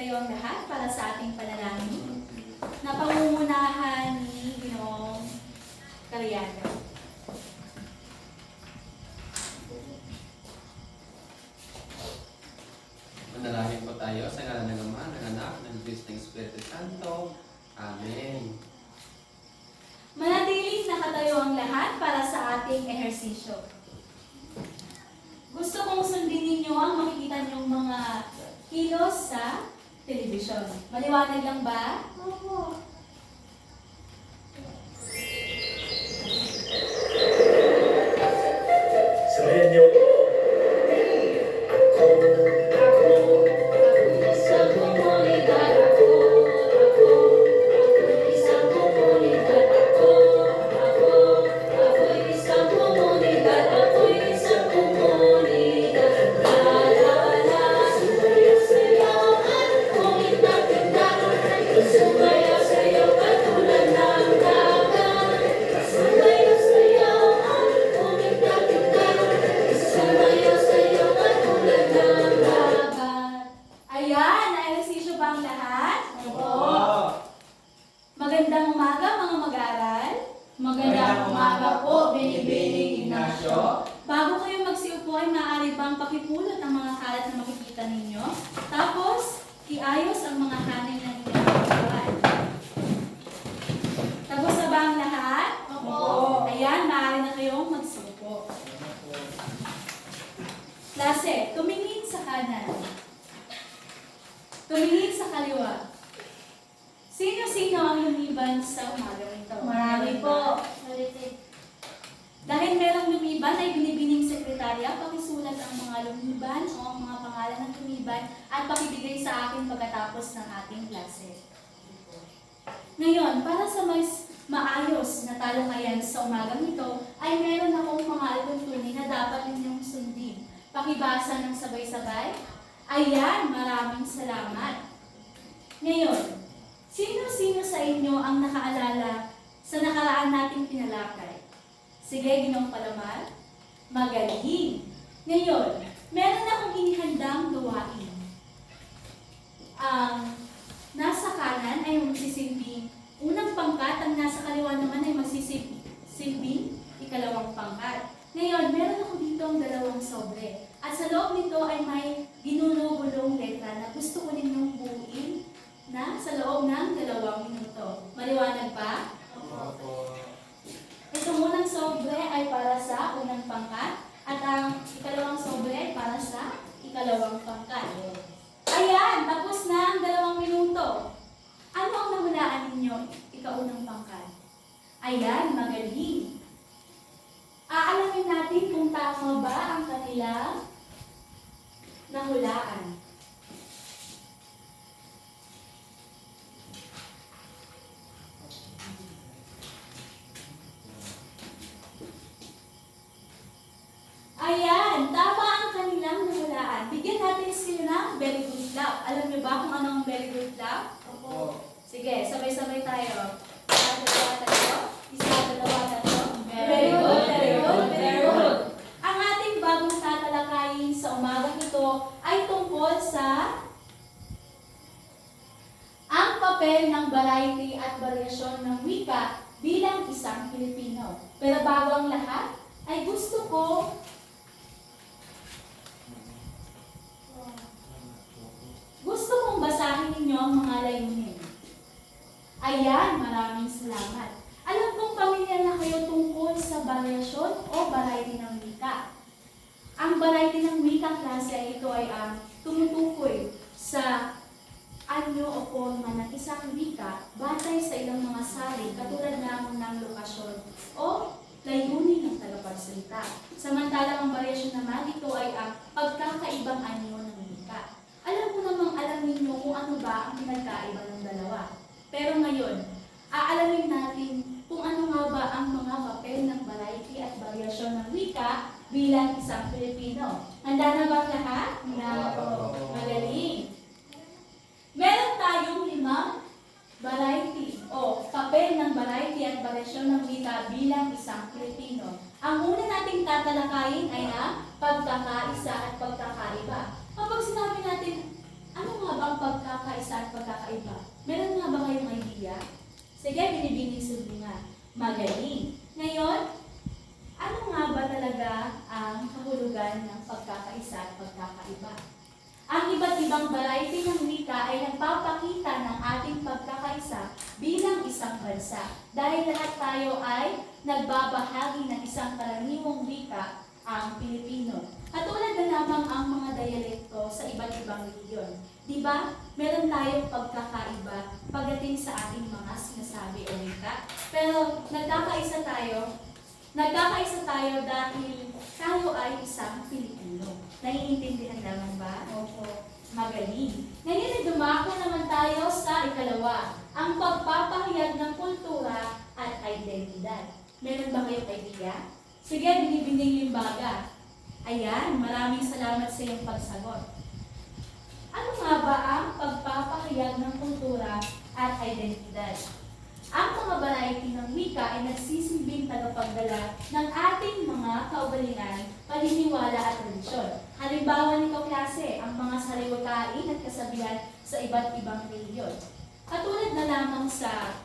nakatayo ang lahat para sa ating panalangin na pangungunahan ni Ginoong Cariaga. Manalangin po tayo sa ngalan ng Ama, ng Anak, ng Diyos ng Espiritu Santo. Amen. Manatiling nakatayo ang lahat para sa ating ehersisyo. Gusto kong sundin ninyo ang makikita niyong mga kilos sa telebisyon. Maliwanag lang ba? Opo. Sabayan niyo ako. Isang komunidad ako, isang komunidad ako, isang komunidad, isang komunidad. La la la, sumayaw-sayawan, kumindag-tindagan, sumayaw-sayaw katulad ng dagat. Sumayaw-sayawan, kumindag-tindagan, sumayaw-sayaw katulad ng dagat. Ayan, na-ehersisyo ba ang lahat? Opo. Magandang umaga mga mag-aaral. Magandang umaga po, Binibining Ignacio. Bago kayo magsiupo ay maaari bang pakipulot ang mga kalat na makikita ninyo? Tapos, iayos ang mga hanin na inyong pagkakaan. Tapos na ba ang lahat? Opo. Ayan, maaari na kayong magsiupo. Klase, tumingin sa kanan. Tumingin sa kaliwa. Sino-sino ang lumiban sa umagang ito? Marami po. Dahil merong lumiban ay binibining sekretarya, pakisulat ang mga lumiban o ang mga pangalan ng lumiban at pakibigay sa akin pagkatapos ng ating klase. Ngayon, para sa mas maayos na talakayan sa umagang ito, ay meron akong mga altuntunin na dapat ninyong sundin. Pakibasa ng sabay-sabay. Ayan, maraming salamat. Ngayon, sino-sino sa inyo ang nakaalala sa nakaraan nating pinalakay? Sige, Ginoong Palamar. Magaling. Ngayon, meron akong inihandang gawain. Ang nasa kanan ay magsisilbing unang pangkat, ang nasa kaliwa naman ay magsisilbing ikalawang pangkat. Ngayon, meron ako dito ang dalawang sobre. At sa loob nito ay may ginulong-gulong letra na gusto ko ninyong buuin na sa loob ng 2 minuto. Maliwanag ba? Ito munang sobre ay para sa unang pangkat at ang ikalawang sobre ay para sa ikalawang pangkat. Ayan, tapos na ang 2 minuto. Ano ang nahulaan ninyo ikaunang pangkat? Ayan, magaling. Aalamin natin kung tama ba ang kanilang nahulaan. Ayan, tama ang kanilang nahulaan. Bigyan natin sila ng very good clap. Alam niyo ba kung ano ang very good clap? Opo. Sige, sabay-sabay tayo. Isa, dalawa, tatlo. Isa, dalawa, tatlo. Very good, very good, very good. Ang ating bagong tatalakayin sa umagang ito ay tungkol sa ang papel ng variety at variasyon ng wika bilang isang Pilipino. Pero bago ang lahat, ay gusto kong basahin ninyo ang mga layunin. Ayan, maraming salamat. Alam kong pamilyar na kayo tungkol sa variasyon o variety ng wika. Ang variety ng wika klase ay ito ay tumutukoy sa anyo o forma ng isang wika batay sa ilang mga sari katulad lamang ng lokasyon o layunin ng tagapagsalita. Samantalang ang variasyon naman ito ay ang pagkakaibang anyo ng wika. Alam ko namang alam ninyo kung ano ba ang pinagkaiba ng dalawa. Pero ngayon, aalamin natin kung ano nga ba ang mga papel ng variety at variasyon ng wika bilang isang Pilipino. Handa na ba ang lahat? Magaling. Meron tayong 5 variety o papel ng variety at variasyon ng wika bilang isang Pilipino. Ang una nating tatalakayin ay ang pagkakaisa at pagkakaiba. Kapag sinabi natin Ano nga ba ang pagkakaisa at pagkakaiba? Meron nga ba kayong idea? Sige, binibining subinga. Magaling. Ngayon, ano nga ba talaga ang kahulugan ng pagkakaisa at pagkakaiba? Ang iba't ibang variety ng wika ay nagpapakita ng ating pagkakaisa bilang isang bansa. Dahil lahat tayo ay nagbabahagi ng isang karaniwang wika, ang Pilipino. Katulad na lamang ang mga dialekto sa iba't ibang rehiyon. Di ba? Meron tayong pagkakaiba pagdating sa ating mga sinasabi o wika. Pero nagkakaisa tayo dahil tayo ay isang Pilipino. Naiintindihan naman ba? Opo. Magaling. Ngayon ay dumako naman tayo sa ikalawa, ang pagpapahayag ng kultura at identidad. Meron ba kayong idea? Sige, binibining yung baga. Ayan, maraming salamat sa iyong pagsagot. Ano nga ba ang pagpapahayag ng kultura at identidad? Ang mga variety ng wika ay nagsisilbing tagapagdala ng ating mga kaugalingan, paniniwala at tradisyon. Halimbawa nito klase, ang mga sariwakain at kasabihan sa iba't ibang rehiyon. Katulad na lamang sa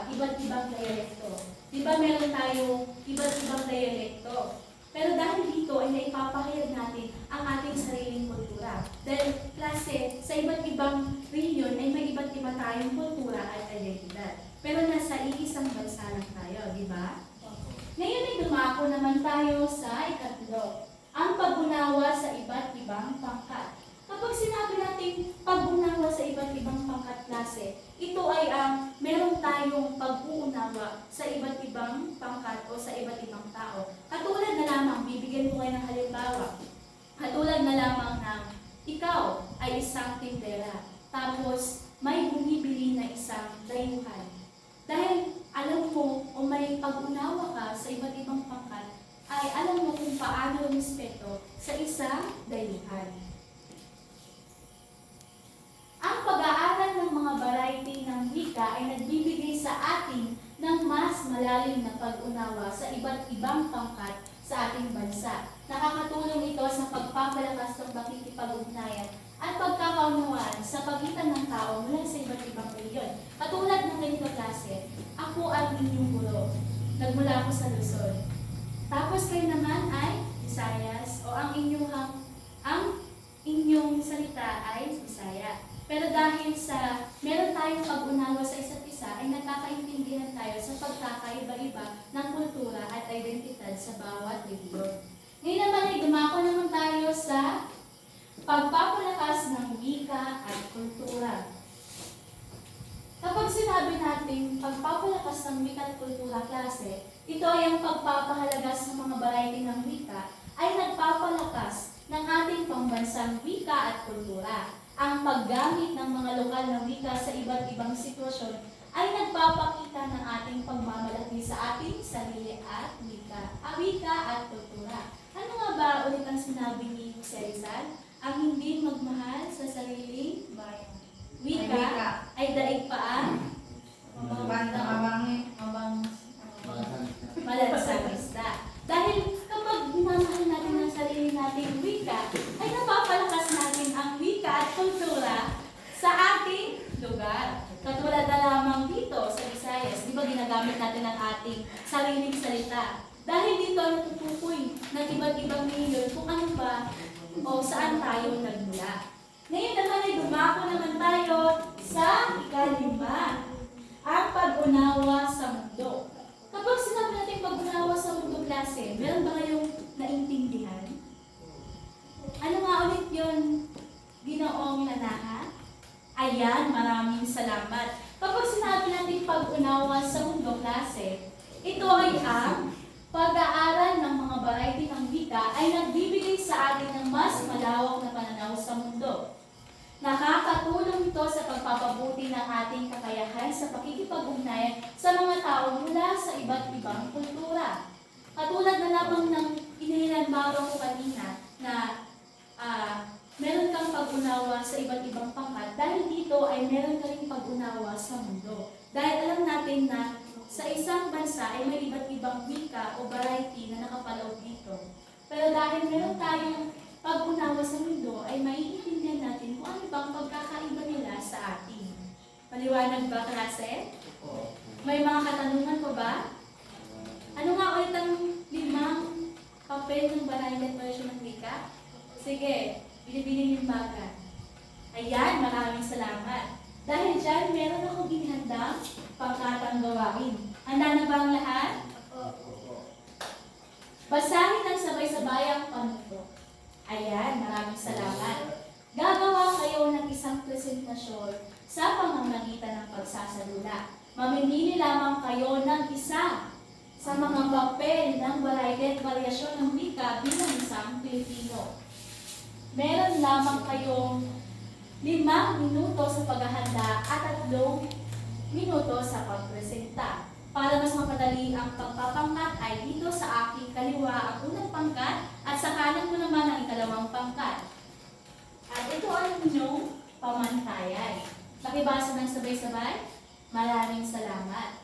iba't ibang dialekto. Di ba meron tayong iba't ibang dialekto? Pero dahil dito ay naipapahayag natin ang ating sariling kultura. Dahil klase, sa iba't ibang rehiyon ay may iba't iba tayong kultura at identidad. Pero nasa iisang bansa lang tayo, di ba? Ngayon ay dumako naman tayo sa ikatlo, ang pag-unawa sa iba't ibang pangkat. Kapag sinabi natin pag-unawa sa iba't ibang pangkat klase, ito ay meron tayong pag-uunawa sa iba't ibang pangkat o sa iba't ibang tao. Katulad na lamang, bibigyan ko kayo ng halimbawa. Katulad na lamang ng ikaw ay isang tindera, tapos may bumibili na isang dayuhan. Dahil alam mo o may pag-unawa ka sa iba't ibang pangkat, ay alam mo kung paano respeto sa isang dayuhan. Ang pag-aaral ng mga variety ng wika ay nagbibigay sa atin ng mas malalim na pag-unawa sa iba't ibang pangkat sa ating bansa. Nakakatulong ito sa pagpapalakas ng pakikipag-ugnayan at pagkakaunawaan sa pagitan ng tao mula sa iba't ibang rehiyon. Katulad ng ganito klase, ako ang inyong guro. Nagmula ako sa Luzon. Tapos kayo naman ay Visayas o ang inyong salita ay Bisaya. Pero dahil sa meron tayong pag-unawa sa isa't isa, ay nagkakaintindihan tayo sa pagkakaiba-iba ng kultura at identidad sa bawat rehiyon. Ngayon naman ay dumako naman tayo sa pagpapalakas ng wika at kultura. Kapag sinabi natin pagpapalakas ng wika at kultura klase, ito ay ang pagpapahalaga sa mga variety ng wika ay nagpapalakas ng ating pambansang wika at kultura. Ang paggamit ng mga lokal na wika sa iba't ibang sitwasyon ay nagpapakita ng ating pagmamalaki sa ating sarili at wika at kultura. Ano nga ba ulit ang sinabi ni Jose Rizal? Ang hindi magmahal sa sariling wika ay daig paan malansagista. Dahil kapag minamahal natin ang sarili nating wika, ay napapalakas natin ang wika at kultura sa ating lugar. Katulad na lamang dito sa Visayas, di ba ginagamit natin ang ating sariling salita? Dahil dito natutukoy ng iba't ibang rehiyon kung ano ba o saan tayo nagmula. Ngayon naman ay dumako naman tayo sa ikalima, ang pag-unawa sa mundo. Kapag sinabi natin pag-unawa sa mundo klase, meron ba kayong naintindihan? Ano nga ulit yun, Ginoong Nanaha? Ayan, maraming salamat. Kapag sinabi natin pag-unawa sa mundo klase, ito ay ang pag-aaral ng mga variety ng wika ay nagbibigay sa atin ng mas malawak na pananaw sa mundo. Nakakatulong ito sa pagpapabuti ng ating kakayahan sa pakikipag-ugnayan sa mga tao mula sa iba't ibang kultura. Katulad na lamang ng inihalimbawa ko kanina na meron kang pag-unawa sa iba't ibang pangkat dahil dito ay meron ka rin pag-unawa sa mundo. Dahil alam natin na sa isang bansa ay may iba't ibang wika o variety na nakapaloob dito. Pero dahil meron tayong pag-unawa sa mundo ay maiintindihan natin kung ano bang pagkakaiba nila sa atin. Maliwanag ba, klase? May mga katanungan pa ba? Ano nga ulit ang 5 papel ng Barangay at Barasyon ng Wika? Sige, binibining limbagan. Ayan, maraming salamat. Dahil dyan, meron akong inihandang pangkatang gawain. Handa na ba ang lahat? Basahin ng sabay-sabay ang panuto. Ayan, maraming salamat. Gagawa kayo ng isang presentasyon sa pamamagitan ng pagsasalula. Mamimili lamang kayo ng isa sa mga papel ng variety at variasyon ng wika bilang isang Pilipino. Meron lamang kayong 5 minuto sa paghahanda at 3 minuto sa pagpresenta. Para mas mapadali ang pagpapangkat ay dito sa aking kaliwa ang unang pangkat at sa kanan ko naman ang ikalawang pangkat. At ito ang inyong pamantayan. Pakibasa ng sabay-sabay. Maraming salamat.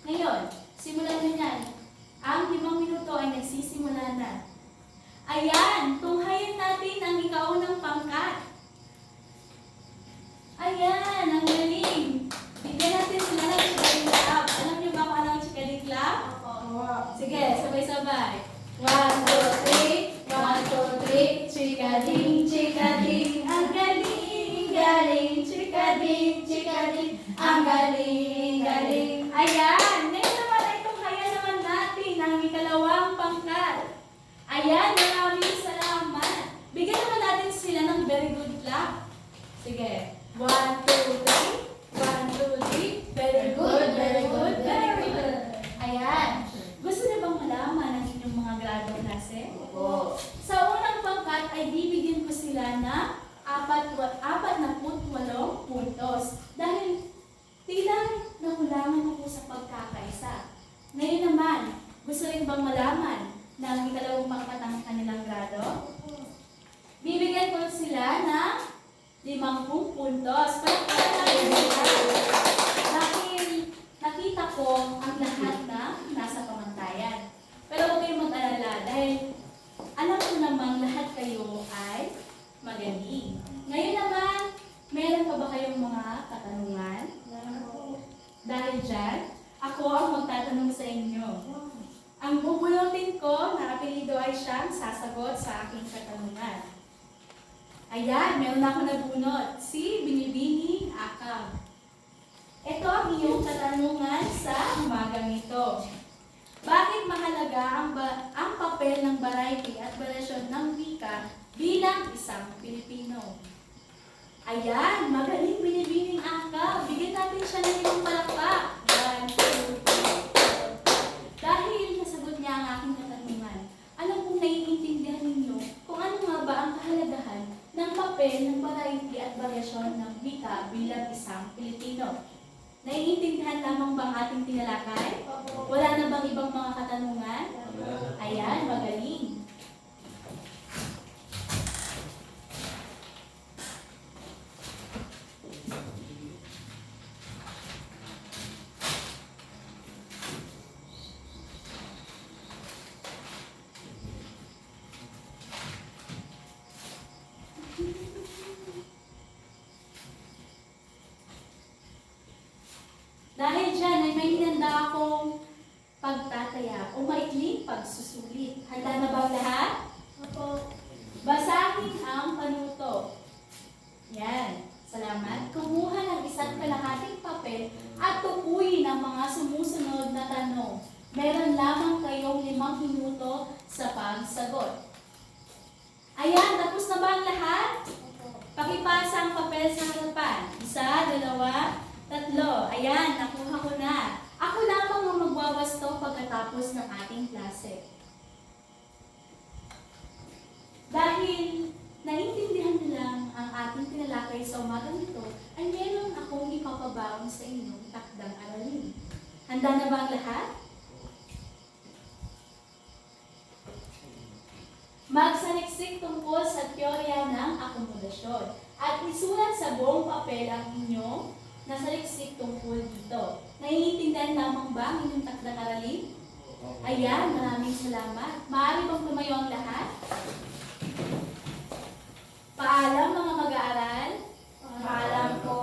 Ngayon, simulan na yan. Ang 5 minuto ay nagsisimula na. Ayan, tunghayan natin ang ikaunang pangkat. Ayan, ang galing. Bigyan natin sila ng chikaling clap. Alam niyo ba kung ano ang chikaling clap? Sige, sabay-sabay. 1, 2, 3. 1, 2, 3. Chikaling, chikaling. Ang galing, galing. Chikaling, chikaling. Ang galing, galing. Ayan, ngayon naman ay tunghayan naman natin ang ikalawang pangkat. Ayan, maraming salamat. Bigyan naman natin sila ng very good clap. Sige. 1, 2, 3. 1, 2, 3. Very good, very good, very good. Ayan. Gusto niyo bang malaman ang inyong mga grado klase? Opo. Sa unang pangkat ay bibigyan ko sila ng 48 puntos. Dahil tila nakulangan ako sa pagkakaisa. Ngayon naman, gusto rin bang malaman na ang ikalawang pangkat ang kanilang grado? Bibigyan ko sila ng 50 puntos. Dahil nakita ko ang lahat na nasa pamantayan. Pero huwag kayong mag-alala dahil alam ko namang lahat kayo ay magaling. Ngayon naman, meron pa ba kayong mga katanungan? Dahil dyan, ako ang magtatanong sa inyo. Ang bubulutin ko na apelido ay siyang sasagot sa aking katanungan. Ayan, meron ako nabunot. Si Binibining Akam. Ito ang iyong katanungan sa umagang ito. Bakit mahalaga ang papel ng variety at variasyon ng wika bilang isang Pilipino? Ayan, magaling Binibining Akam. Bigyan natin siya ng ilang palakpak. 1, 2, 3. Dahil nasagot niya ang aking katanungan, alam kong naiintindihan ninyo kung ano nga ba ang kahalagahan ng papel ng variety at variasyon ng wika bilang isang Pilipino. Naiintindihan lamang ba ang ating tinalakay? Wala na bang ibang mga katanungan? Ayan, magaling. Dahil dyan ay may hinanda akong pagtataya o maikling pagsusulit. Handa na ba ang lahat? Basahin ang panuto. Yan. Salamat. Kumuha ng 1 kalahating papel at tukuyin ang mga sumusunod na tanong. Meron lamang kayong 5 minuto sa pagsagot. Ayan, tapos na ba ang lahat? Pakipasa ang papel sa harapan. 1, 2, 3. Ayan, nakuha ko na. Ako lamang ang magwawasto pagkatapos ng ating klase. Dahil naiintindihan nilang ang ating tinalakay sa umagang ito, ay meron akong ipapabaon sa inyong takdang aralin. Handa na ba ang lahat? Magsaliksik tungkol sa teorya ng akomodasyon at isulat sa buong papel ang inyong nasaliksik tungkol dito. Naiintindihan lamang ba ang inyong takdang aralin? Ayan, maraming salamat. Maaari bang tumayo ang lahat? Paalam mga mag-aaral. Paalam po.